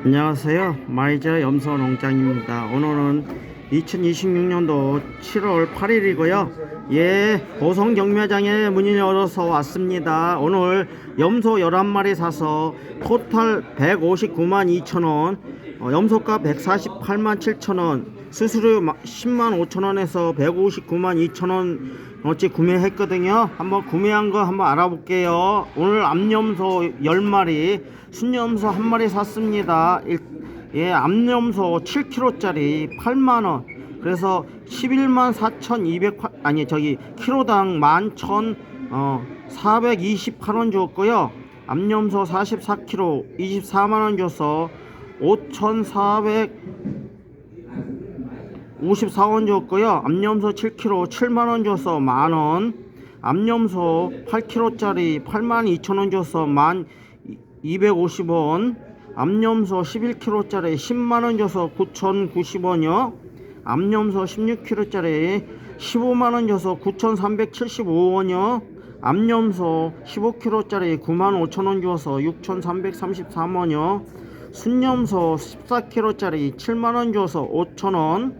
안녕하세요. 마이저 염소농장입니다. 오늘은 2026년도 7월 8일이고요. 보성 경매장에 문을 열어서 왔습니다. 오늘 염소 11마리 사서 토탈 159만 2천원, 염소값 148만 7천원, 수수료 10만 5천원에서 159만 2천원어치 구매했거든요. 한번 구매한 거 한번 알아볼게요. 오늘 암염소 10마리, 순염소 1마리 샀습니다. 암염소 7kg짜리 8만원, 그래서 11만 4,200, 키로당 11,428원 줬고요. 암염소 44kg 24만원 줘서 5,454원 줬고요. 암염소 7kg 7만원 줘서 만원, 암염소 8kg짜리 82,000원 줘서 1250원, 암염소 11kg짜리 10만원 줘서 9,090원이요. 암염소 16kg짜리 15만원 줘서 9,375원이요. 암염소 15kg짜리 95,000원 줘서 6,333원이요. 순염소 14kg짜리 7만원 줘서 5,000원,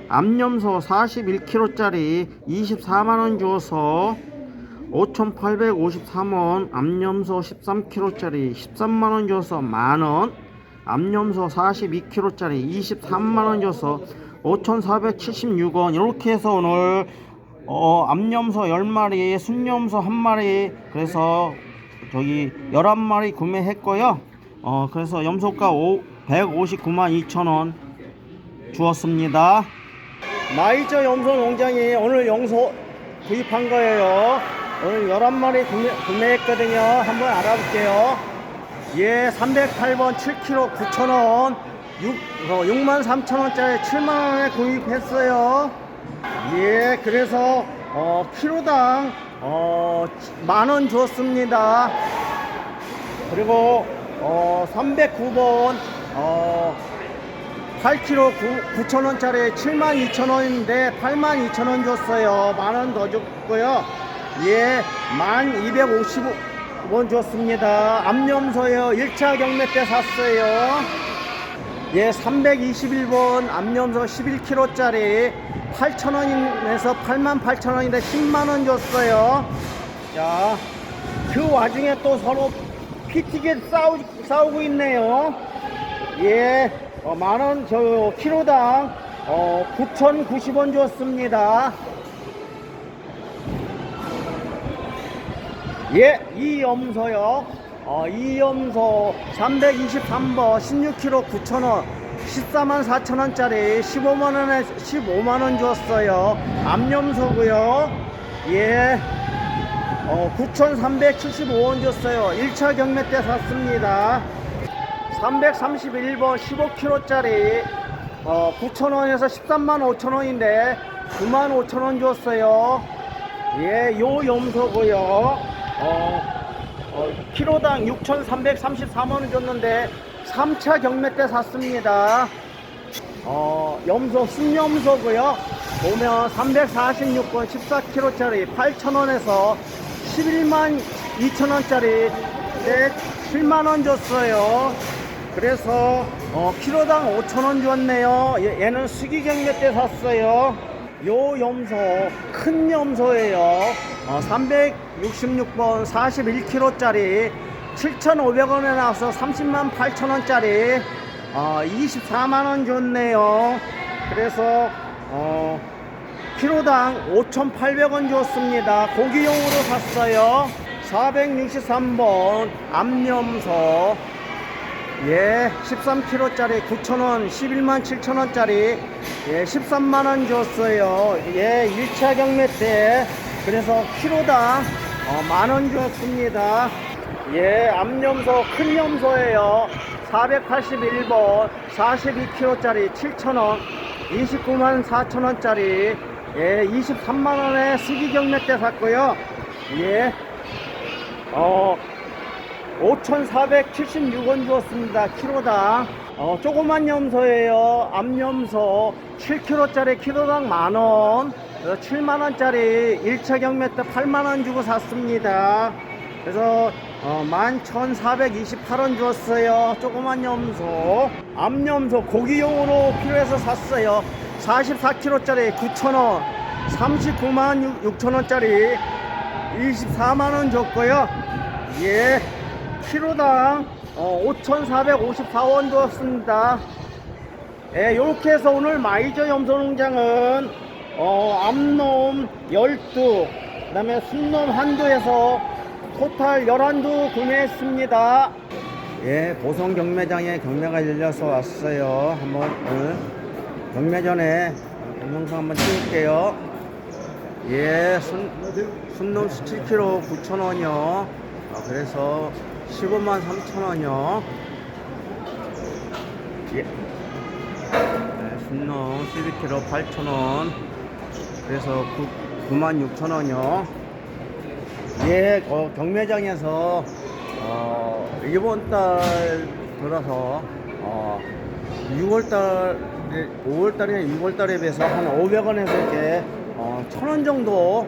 암염소 41kg짜리 24만원 줘서 5,853원, 암염소 13kg짜리 13만원 줘서 만원, 암염소 42kg짜리 23만원 줘서 5,476원. 이렇게 해서 오늘 암염소 10마리, 순염소 1마리, 그래서 11마리 구매했고요. 그래서 염소가 159만 2천원 주었습니다. 마이저 염소 농장이 오늘 염소 구입한 거예요. 오늘 11마리 구매했거든요. 한번 알아볼게요. 308번 7kg 9,000원, 63,000원짜리 7만원에 구입했어요. 그래서 키로당 만원 줬습니다. 그리고 309번 8kg 9,000원짜리 72,000원인데 82,000원 줬어요. 만원 더 줬고요. 1250원 줬습니다. 암염소요. 1차 경매 때 샀어요. 321번 암염소 11kg짜리 8,000원에서 88,000원인데 10만원 줬어요. 자, 그 와중에 또 서로 피튀게 싸우고 있네요. 만원, 키로당 9,090원 줬습니다. 이 염소요. 이 염소 323번 16kg 9,000원, 14만 4천원짜리 15만원에 15만원 줬어요. 암염소고요. 9,375원 줬어요. 1차 경매 때 샀습니다. 331번 15kg짜리 9,000원에서 13만 5천원인데 9만 5천원 줬어요. 요 염소고요. 키로당 6,333원을 줬는데 3차 경매 때 샀습니다. 염소 순염소고요. 보면 346번 14kg짜리 8,000원에서 11만 2천원짜리 7만원 줬어요. 그래서 키로당 5,000원 줬네요. 얘는 수기 경매 때 샀어요. 요 염소 큰 염소예요. 366번 41kg짜리 7,500원에 나와서 30만 8천원짜리 24만원 줬네요. 그래서 키로당 5,800원 줬습니다. 고기용으로 샀어요. 463번 암염소 13kg짜리 9,000원 11만 7천원짜리 13만원 줬어요. 1차 경매 때. 그래서 키로당 만원 줬습니다. 암염소 큰 염소예요. 481번 42kg짜리 7,000원 29만 4천원짜리 23만원에 수기 경매 때 샀고요. 5,476원 주었습니다. 키로당. 조그만 염소예요. 암염소 7kg짜리 키로당 만원, 7만원짜리 1차 경매 때 8만원 주고 샀습니다. 그래서 11,428원 주었어요. 조그만 염소, 암염소 고기용으로 필요해서 샀어요. 44kg짜리 9,000원, 39만 6천원짜리 24만원 줬고요. 예, 키로당 5,454원 주었습니다. 예, 요렇게 해서 오늘 마이저 염소농장은 암놈 12, 그 다음에 순놈 한두 해서 토탈 11두 구매했습니다. 예, 보성 경매장에 경매가 열려서 왔어요. 한번 경매 전에 영상 한번 찍을게요. 예, 순놈 17kg 9,000원이요. 그래서 15만 3천원이요. 예. 네, 순놈 12kg 8,000원. 그래서 9만 6천원이요. 예, 경매장에서 이번 달 들어서 6월달에 5월달이나 6월달에 비해서 한 500원에서 이렇게 1,000원 정도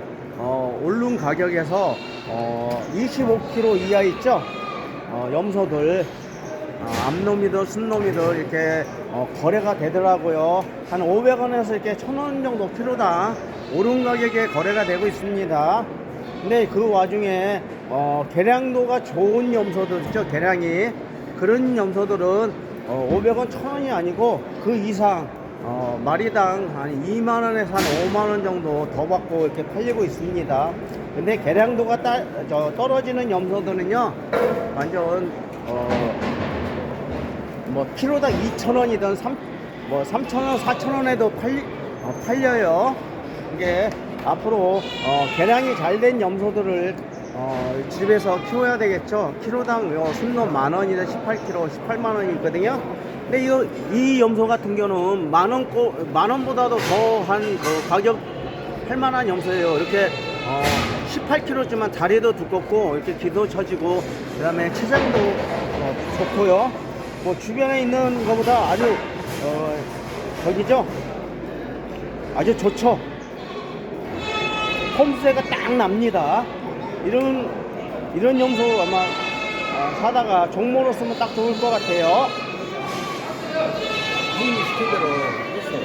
오른 가격에서 25kg 이하 있죠? 염소들 암놈이든 순놈이든 이렇게 거래가 되더라고요. 한 500원에서 이렇게 1,000원 정도 키로당 오른 가격에 거래가 되고 있습니다. 근데 그 와중에 개량도가 좋은 염소들 있죠, 개량이. 그런 염소들은 500원 1,000원이 아니고 그 이상 마리당 한 2만원에서 한 5만원 정도 더 받고 이렇게 팔리고 있습니다. 근데 개량도가 떨어지는 염소들은요 완전 뭐 키로당 2,000원이든 3,000원 4,000원에도 팔려요. 이게 앞으로 개량이 잘 된 염소들을 집에서 키워야 되겠죠. 키로당 순놈 만원이든 18kg 18만원이 있거든요. 근데 이 염소 같은 경우는 만원보다도 더한 그 가격 할만한 염소예요. 이렇게 18kg지만 다리도 두껍고 이렇게 기도 처지고 그 다음에 체장도 좋고요. 뭐 주변에 있는 것보다 아주 저기죠, 아주 좋죠. 폼새가 딱 납니다. 이런 염소 아마 사다가 종모로 쓰면 딱 좋을 것 같아요. 형님 시킨 대로 했어요.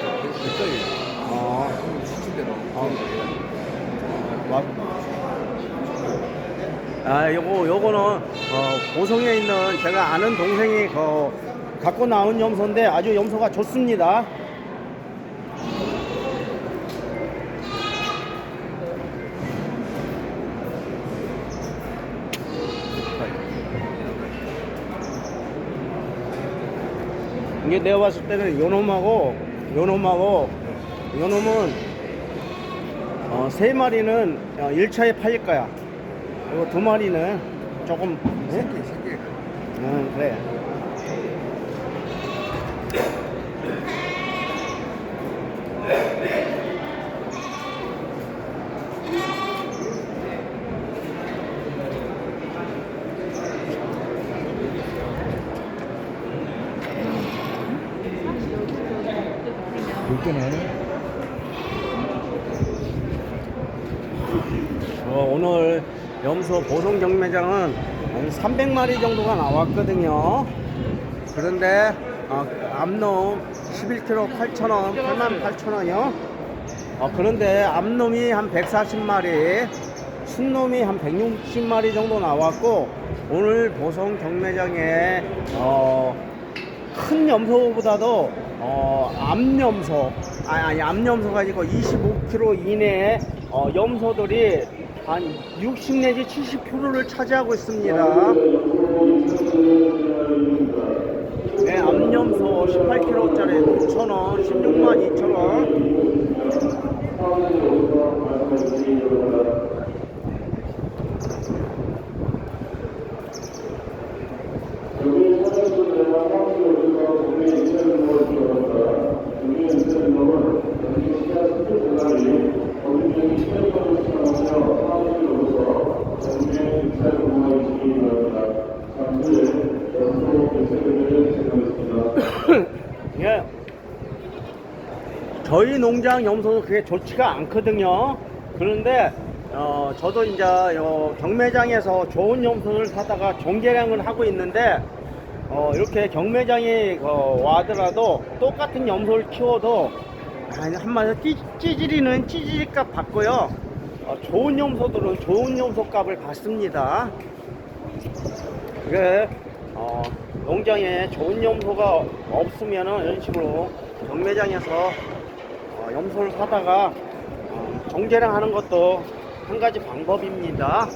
형님 시킨 대로. 요거는 보성에 있는 제가 아는 동생이 갖고 나온 염소인데 아주 염소가 좋습니다. 이게 내가 봤을 때는 요놈은 3마리는 1차에 팔릴 거야. 그리고 2마리는 조금 새끼. 그래. 오늘 염소 보성 경매장은 한 300마리 정도가 나왔거든요. 그런데 암놈 11kg 8,000원, 88,000원이요. 그런데 암놈이 한 140마리, 순놈이 한 160마리 정도 나왔고, 오늘 보성 경매장에 큰 염소보다도 암염소가 아니고 25kg 이내의 염소들이 한 60 내지 70%를 차지하고 있습니다. 네, 암염소 18kg짜리 9,000원, 16만 2천원. 예, 저희 농장 염소도 그게 좋지가 않거든요. 그런데 저도 이제 경매장에서 좋은 염소를 사다가 종계량을 하고 있는데, 이렇게 경매장에 와더라도 똑같은 염소를 키워도 한마디로 찌질이는 찌질값 받고요. 좋은 염소들은 좋은 염소값을 받습니다. 그게 농장에 좋은 염소가 없으면은 이런 식으로 경매장에서 염소를 사다가 정제량 하는 것도 한 가지 방법입니다.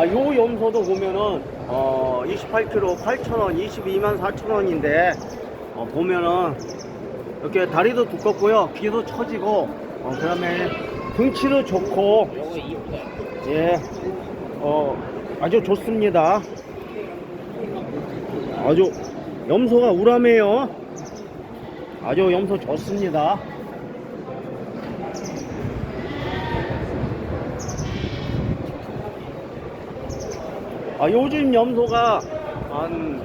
요 염소도 보면은 28kg 8,000원, 22만 4천원인데 보면은 이렇게 다리도 두껍고요, 귀도 처지고, 그 다음에 등치도 좋고, 예, 아주 좋습니다. 아주 염소가 우람해요. 아주 염소 좋습니다. 요즘 염소가 한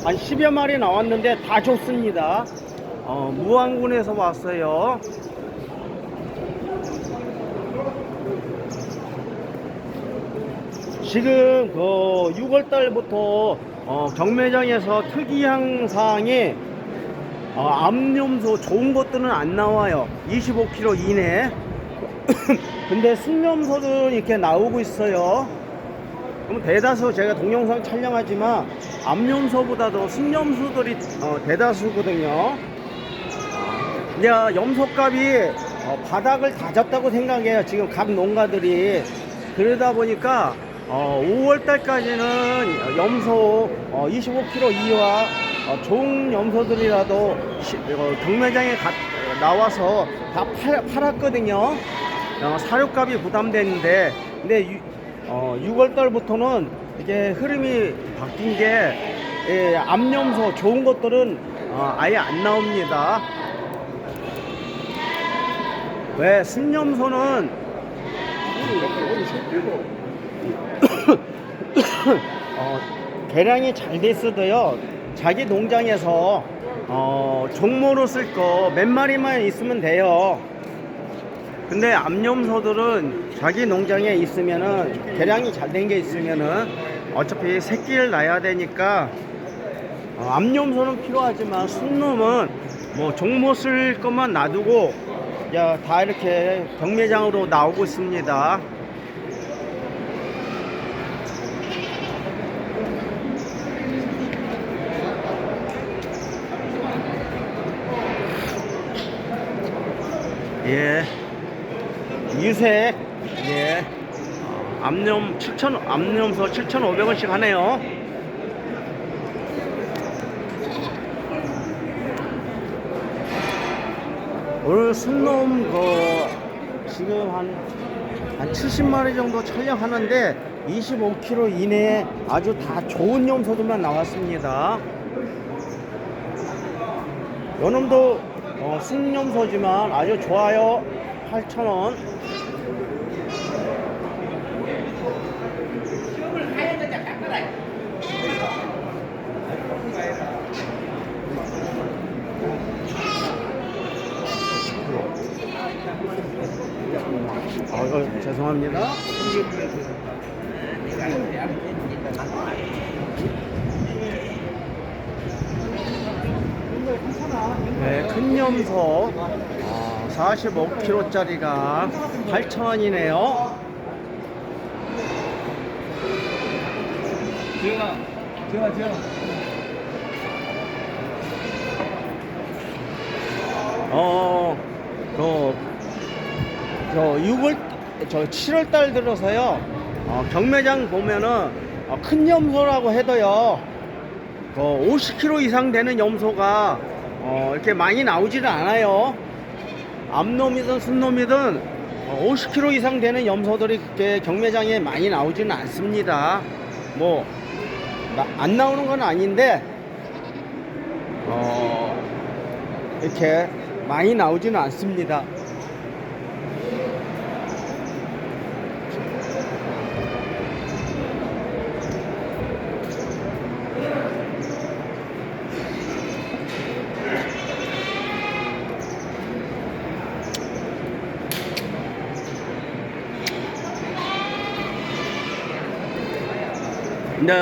10여 마리 나왔는데 다 좋습니다. 무안군에서 왔어요. 지금 6월달부터 경매장에서 특이한 사항이 암염소 좋은 것들은 안 나와요. 25kg 이내. 근데 순염소는 이렇게 나오고 있어요. 그럼 대다수 제가 동영상 촬영하지만 암염소보다도 순염소들이 대다수거든요. 이제 염소값이 바닥을 다졌다고 생각해요, 지금 각 농가들이. 그러다 보니까 5월달까지는 염소 25kg 이하 좋은 염소들이라도 경매장에 나와서 다 팔았거든요. 사료값이 부담되는데, 근데 6월달부터는 이게 흐름이 바뀐 게, 암염소 좋은 것들은 아예 안 나옵니다. 왜? 순염소는 개량이 잘 됐어도요, 자기 농장에서 종모로 쓸 거 몇 마리만 있으면 돼요. 근데 암염소들은 자기 농장에 있으면은, 개량이 잘 된 게 있으면은 어차피 새끼를 낳아야 되니까 암염소는 필요하지만 순놈은 뭐 종모 쓸 것만 놔두고 다 이렇게 경매장으로 나오고 있습니다. 예, 유색, 예, 암염소 7,500원씩 하네요. 오늘 순놈 지금 한 70마리 정도 촬영하는데 25kg 이내에 아주 다 좋은 염소들만 나왔습니다. 요놈도 순염소지만 아주 좋아요. 8,000원. 죄송합니다. 네, 큰 염소 45kg짜리가 8,000원이네요. 지영아. 저 7월달 들어서요, 경매장 보면은 큰 염소라고 해도요, 50kg 이상 되는 염소가 이렇게 많이 나오지는 않아요. 암놈이든 순놈이든 50kg 이상 되는 염소들이 그렇게 경매장에 많이 나오지는 않습니다. 뭐 안 나오는 건 아닌데 이렇게 많이 나오지는 않습니다. 근데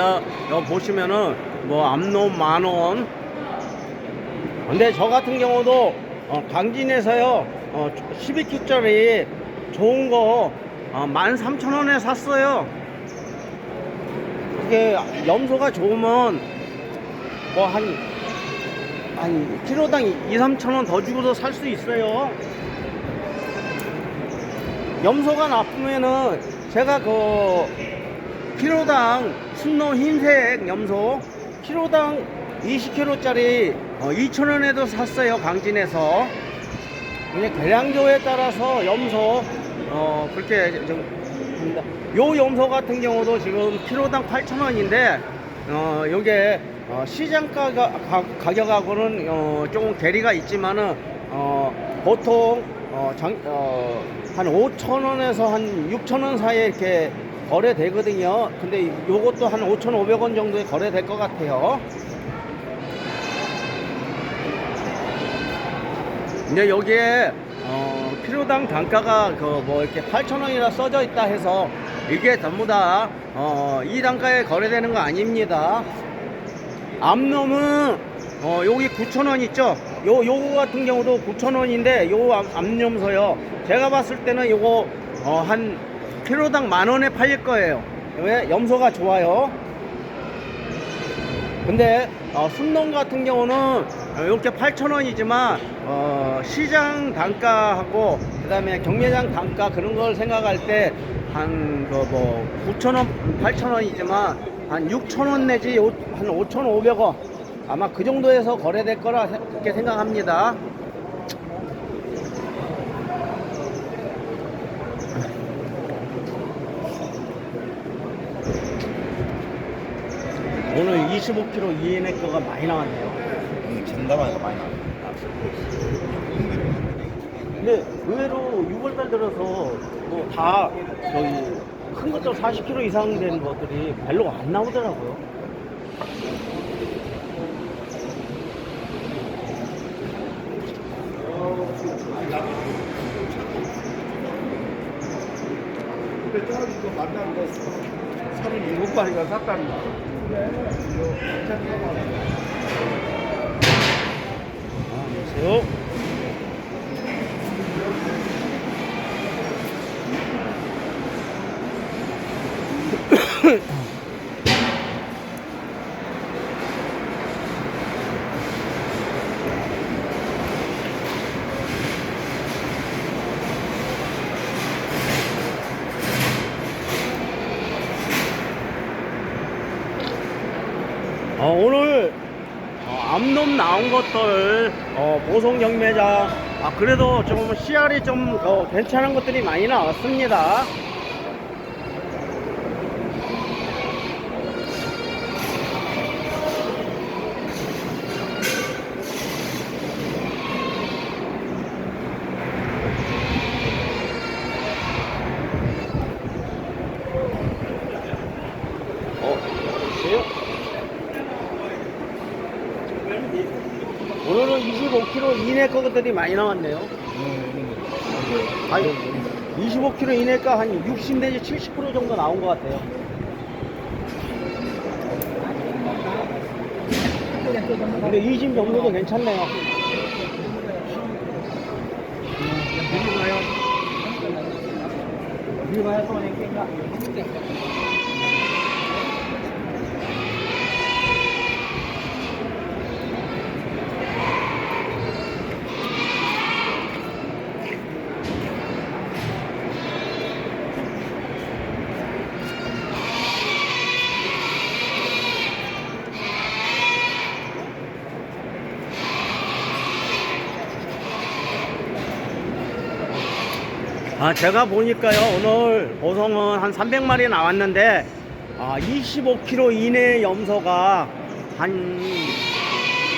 여기 보시면은 뭐 암놈 10,000원. 근데 저 같은 경우도 강진에서요 12키짜리 좋은 거 13,000원에 샀어요. 이게 염소가 좋으면 뭐 한 키로당 2-3,000원 더 주고도 살 수 있어요. 염소가 나쁘면은 제가 그 키로당 순놈 흰색 염소 키로당 20kg짜리 2,000원에도 샀어요. 강진에서. 그냥 계량조에 따라서 염소 그렇게 좀 합니다. 요 염소 같은 경우도 지금 키로당 8,000원인데 요게 시장가 가격하고는 조금 괴리가 있지만은 보통 한 5,000원에서 한 6,000원 사이에 이렇게 거래되거든요. 근데 요것도 한 5,500원 정도에 거래될 것 같아요. 근데 여기에 키로당 단가가 그 뭐 이렇게 8,000원이라 써져 있다 해서 이게 전부 다 이 단가에 거래되는 거 아닙니다. 암놈은 여기 9,000원 있죠? 요거 같은 경우도 9,000원인데 요 암염소요. 제가 봤을 때는 요거 한 키로당 10,000원에 팔릴 거예요. 왜? 염소가 좋아요. 근데 순놈 같은 경우는 이렇게 8,000원이지만 시장 단가하고 그 다음에 경매장 단가 그런 걸 생각할 때 한 뭐 9,000원, 8,000원이지만 한 6,000원 내지 한 5,500원 아마 그 정도에서 거래될 거라 그렇게 생각합니다. 오늘 25kg 이내의 거가 많이 나왔네요. 장담하니까 많이 나와요. 근데 의외로 6월달 들어서 뭐 다 저기 큰 것들 40kg 이상 되는 것들이 별로 안 나오더라고요. 근데 저기도 만난 거 37마리가 샀다는 거. 안녕하세요. 오늘 암놈 나온 것들 보성 경매장 그래도 좀 씨알이 좀 괜찮은 것들이 많이 나왔습니다. 오늘은 25kg 이내 것들이 많이 나왔네요. 아니, 25kg 이내가 한 60 내지 70% 정도 나온 것 같아요. 근데 20 정도도 괜찮네요. 제가 보니까요, 오늘 보성은 한 300마리 나왔는데, 25kg 이내 염소가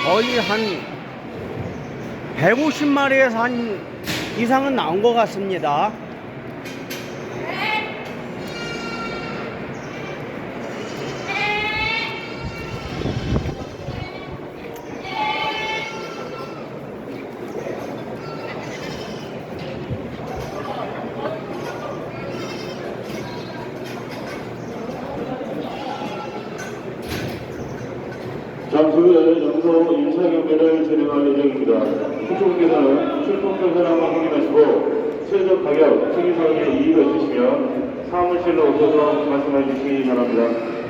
거의 한 150마리에서 한 이상은 나온 것 같습니다. 잠시 후에 염소 1차 경매를 진행할 예정입니다. 시청자께서는 출품표 현황만 확인하시고 최저 가격, 승인사항에 이의가 있으시면 사무실로 오셔서 말씀해 주시기 바랍니다.